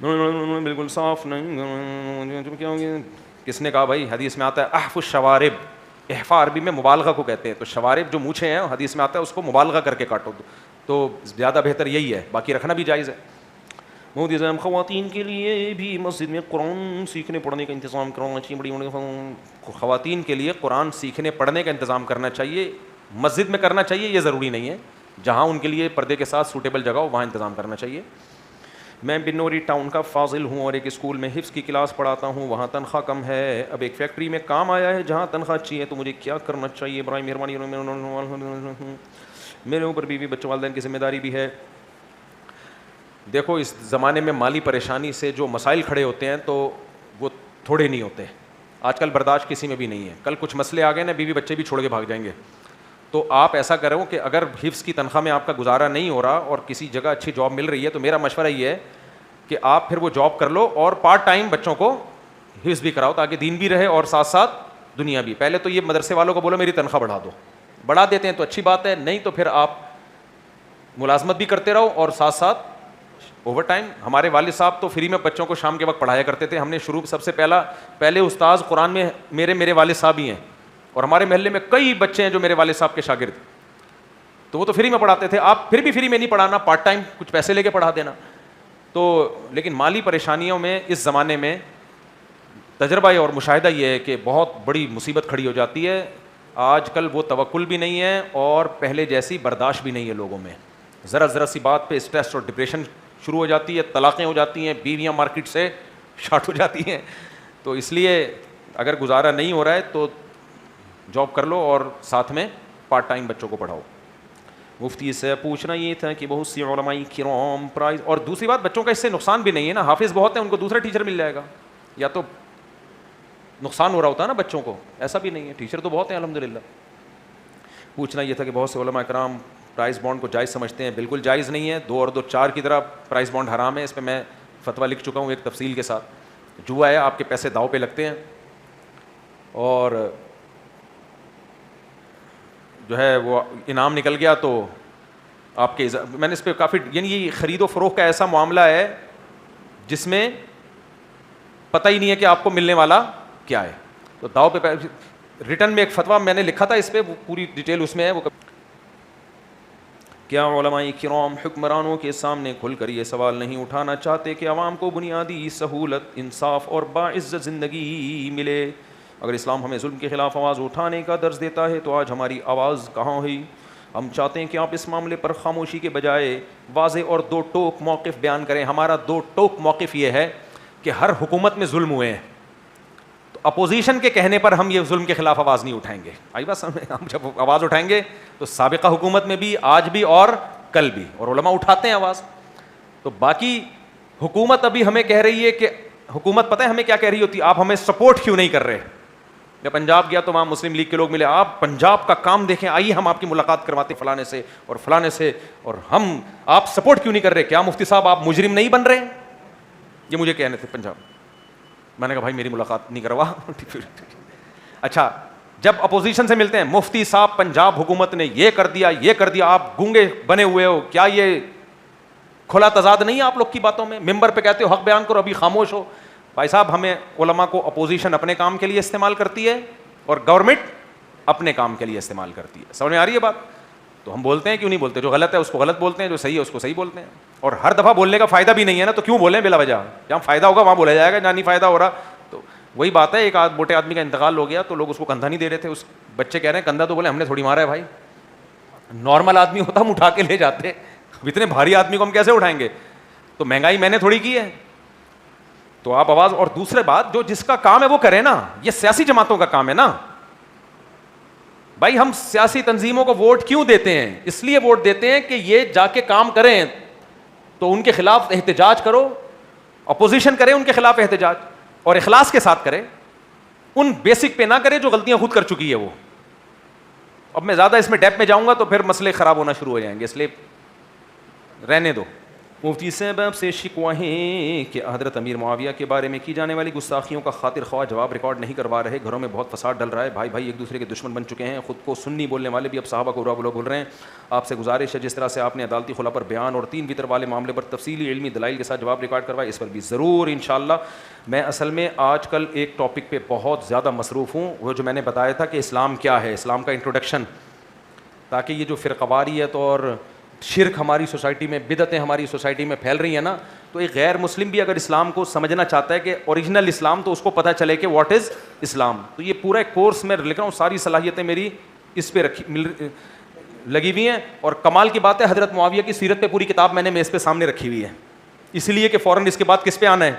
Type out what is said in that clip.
بالکل صاف نہیں. کیا ہوگی؟ کس نے کہا بھائی؟ حدیث میں آتا ہے احف الشوارب. احفا عربی میں مبالغہ کو کہتے ہیں, تو شوارب جو مونچھیں ہیں حدیث میں آتا ہے اس کو مبالغہ کر کے کاٹو, تو زیادہ بہتر یہی ہے, باقی رکھنا بھی جائز ہے. مودی اعظم خواتین کے لیے بھی مسجد میں قرآن سیکھنے پڑھنے کا انتظام کروانا چاہیے. بڑی خواتین کے لیے قرآن سیکھنے پڑھنے کا انتظام کرنا چاہیے, مسجد میں کرنا چاہیے یہ ضروری نہیں ہے, جہاں ان کے لیے پردے کے ساتھ سوٹیبل جگہ ہو وہاں انتظام کرنا چاہیے. میں بنوری ٹاؤن کا فاضل ہوں اور ایک اسکول میں حفظ کی کلاس پڑھاتا ہوں, وہاں تنخواہ کم ہے. اب ایک فیکٹری میں کام آیا ہے جہاں تنخواہ اچھی ہے, تو مجھے کیا کرنا چاہیے؟ برائے مہربانی. میرے اوپر بیوی بچوں والدین کی ذمہ داری بھی ہے. دیکھو اس زمانے میں مالی پریشانی سے جو مسائل کھڑے ہوتے ہیں تو وہ تھوڑے نہیں ہوتے. آج کل برداشت کسی میں بھی نہیں ہے. کل کچھ مسئلے آ گئے نا, بیوی بچے بھی چھوڑ کے بھاگ جائیں گے. تو آپ ایسا کرو کہ اگر حفظ کی تنخواہ میں آپ کا گزارا نہیں ہو رہا اور کسی جگہ اچھی جاب مل رہی ہے, تو میرا مشورہ یہ ہے کہ آپ پھر وہ جاب کر لو اور پارٹ ٹائم بچوں کو حفظ بھی کراؤ, تاکہ دین بھی رہے اور ساتھ ساتھ دنیا بھی. پہلے تو یہ مدرسے والوں کو بولو میری تنخواہ بڑھا دو, بڑھا دیتے ہیں تو اچھی بات ہے, نہیں تو پھر آپ ملازمت بھی کرتے رہو اور ساتھ ساتھ اوور ٹائم. ہمارے والد صاحب تو فری میں بچوں کو شام کے وقت پڑھایا کرتے تھے. ہم نے شروع سب سے پہلے استاذ قرآن میں میرے والد صاحب ہی ہیں, اور ہمارے محلے میں کئی بچے ہیں جو میرے والد صاحب کے شاگرد, تو وہ تو فری میں پڑھاتے تھے. آپ پھر بھی فری میں نہیں پڑھانا, پارٹ ٹائم کچھ پیسے لے کے پڑھا دینا. تو لیکن مالی پریشانیوں میں اس زمانے میں تجربہ اور مشاہدہ یہ ہے کہ بہت بڑی مصیبت کھڑی ہو جاتی ہے. آج کل وہ توکل بھی نہیں ہے اور پہلے جیسی برداشت بھی نہیں ہے لوگوں میں. ذرا سی بات پہ اسٹریس اور ڈپریشن شروع ہو جاتی ہے, طلاقیں ہو جاتی ہیں, بیویاں مارکیٹ سے شارٹ ہو جاتی ہیں. تو اس لیے اگر گزارا نہیں ہو رہا ہے تو جاب کر لو اور ساتھ میں پارٹ ٹائم بچوں کو پڑھاؤ. مفتی سے پوچھنا یہ تھا کہ بہت سی علماء کرام پرائز, اور دوسری بات بچوں کا اس سے نقصان بھی نہیں ہے نا, حافظ بہت ہیں ان کو دوسرا ٹیچر مل جائے گا, یا تو نقصان ہو رہا ہوتا ہے نا بچوں کو, ایسا بھی نہیں ہے, ٹیچر تو بہت ہیں الحمدللہ. پوچھنا یہ تھا کہ بہت سے علماء کرام پرائز بانڈ کو جائز سمجھتے ہیں. بالکل جائز نہیں ہے, 2 اور 2 4 کی طرح پرائز بانڈ حرام ہے. اس پہ میں فتویٰ لکھ چکا ہوں ایک تفصیل کے ساتھ. جوا ہے, آپ کے پیسے داؤ پہ لگتے ہیں, اور جو ہے وہ انعام نکل گیا تو آپ کے میں نے اس پہ کافی, یعنی یہ خرید و فروخت کا ایسا معاملہ ہے جس میں پتہ ہی نہیں ہے کہ آپ کو ملنے والا کیا ہے. تو داؤ پہ ریٹرن میں ایک فتویٰ میں نے لکھا تھا اس پہ, وہ پوری ڈیٹیل اس میں ہے. وہ کیا علماء کرام حکمرانوں کے سامنے کھل کر یہ سوال نہیں اٹھانا چاہتے کہ عوام کو بنیادی سہولت, انصاف اور باعزت زندگی ملے؟ اگر اسلام ہمیں ظلم کے خلاف آواز اٹھانے کا درس دیتا ہے تو آج ہماری آواز کہاں ہوئی؟ ہم چاہتے ہیں کہ آپ اس معاملے پر خاموشی کے بجائے واضح اور 2 ٹوک موقف بیان کریں. ہمارا 2 ٹوک موقف یہ ہے کہ ہر حکومت میں ظلم ہوئے ہیں, تو اپوزیشن کے کہنے پر ہم یہ ظلم کے خلاف آواز نہیں اٹھائیں گے. آئی بات سمجھ؟ ہم جب آواز اٹھائیں گے تو سابقہ حکومت میں بھی, آج بھی اور کل بھی, اور علماء اٹھاتے ہیں آواز. تو باقی حکومت ابھی ہمیں کہہ رہی ہے کہ حکومت پتہ ہے ہمیں کیا کہہ رہی ہوتی, آپ ہمیں سپورٹ کیوں نہیں کر رہے؟ میں پنجاب گیا تو وہاں مسلم لیگ کے لوگ ملے, آپ پنجاب کا کام دیکھیں, آئیے ہم آپ کی ملاقات کرواتے فلانے سے اور فلانے سے, اور ہم آپ سپورٹ کیوں نہیں کر رہے؟ کیا مفتی صاحب آپ مجرم نہیں بن رہے؟ یہ مجھے کہنے تھے پنجاب. میں نے کہا بھائی میری ملاقات نہیں کروا. اچھا, جب اپوزیشن سے ملتے ہیں, مفتی صاحب پنجاب حکومت نے یہ کر دیا, یہ کر دیا, آپ گونگے بنے ہوئے ہو, کیا یہ کھلا تضاد نہیں ہے آپ لوگ کی باتوں میں؟ ممبر پہ کہتے ہو حق بیان کرو, ابھی خاموش ہو. بھائی صاحب ہمیں علماء کو اپوزیشن اپنے کام کے لیے استعمال کرتی ہے اور گورنمنٹ اپنے کام کے لیے استعمال کرتی ہے. سمجھ میں آ رہی ہے بات؟ تو ہم بولتے ہیں کیوں نہیں بولتے؟ جو غلط ہے اس کو غلط بولتے ہیں, جو صحیح ہے اس کو صحیح بولتے ہیں. اور ہر دفعہ بولنے کا فائدہ بھی نہیں ہے نا, تو کیوں بولیں بلا وجہ؟ جہاں فائدہ ہوگا وہاں بولا جائے گا, جہاں نہیں فائدہ ہو رہا. تو وہی بات ہے, ایک موٹے آدمی کا انتقال ہو گیا تو لوگ اس کو کندھا نہیں دے رہے تھے. اس بچے کہہ رہے ہیں کندھا, تو بولے ہم نے تھوڑی مارا ہے بھائی, نارمل آدمی ہوتا ہم اٹھا کے لے جاتے, اتنے بھاری آدمی کو ہم کیسے اٹھائیں گے؟ تو مہنگائی میں نے تھوڑی کی ہے. تو آپ آواز, اور دوسرے بات, جو جس کا کام ہے وہ کرے نا. یہ سیاسی جماعتوں کا کام ہے نا بھائی. ہم سیاسی تنظیموں کو ووٹ کیوں دیتے ہیں؟ اس لیے ووٹ دیتے ہیں کہ یہ جا کے کام کریں, تو ان کے خلاف احتجاج کرو, اپوزیشن کرے ان کے خلاف احتجاج, اور اخلاص کے ساتھ کرے, ان بیسک پہ نہ کرے جو غلطیاں خود کر چکی ہے وہ. اب میں زیادہ اس میں ڈیپ میں جاؤں گا تو پھر مسئلے خراب ہونا شروع ہو جائیں گے, اس لیے رہنے دو. مفتی صاحب آپ سے شکوہ ہیں کہ حضرت امیر معاویہ کے بارے میں کی جانے والی گستاخیوں کا خاطر خواہ جواب ریکارڈ نہیں کروا رہے. گھروں میں بہت فساد ڈل رہا ہے, بھائی بھائی ایک دوسرے کے دشمن بن چکے ہیں, خود کو سنی بولنے والے بھی اب صحابہ کو برا بلا بول رہے ہیں. آپ سے گزارش ہے جس طرح سے آپ نے عدالتی خلا پر بیان اور 3 وطر والے معاملے پر تفصیلی علمی دلائل کے ساتھ جواب ریکارڈ کروائے, اس پر بھی ضرور انشاءاللہ. میں اصل میں آج کل ایک ٹاپک پہ بہت زیادہ مصروف ہوں, وہ جو میں نے بتایا تھا کہ اسلام کیا ہے, اسلام کا انٹروڈکشن, تاکہ یہ جو فرقہ واریت اور شرک ہماری سوسائٹی میں, بدعتیں ہماری سوسائٹی میں پھیل رہی ہیں نا, تو ایک غیر مسلم بھی اگر اسلام کو سمجھنا چاہتا ہے کہ اوریجنل اسلام, تو اس کو پتہ چلے کہ واٹ از اسلام. تو یہ پورا ایک کورس میں لکھ رہا ہوں, ساری صلاحیتیں میری اس پہ لگی ہوئی ہیں. اور کمال کی بات ہے حضرت معاویہ کی سیرت پہ پوری کتاب میں نے میز پہ سامنے رکھی ہوئی ہے, اس لیے کہ فوراً اس کے بعد کس پہ آنا ہے,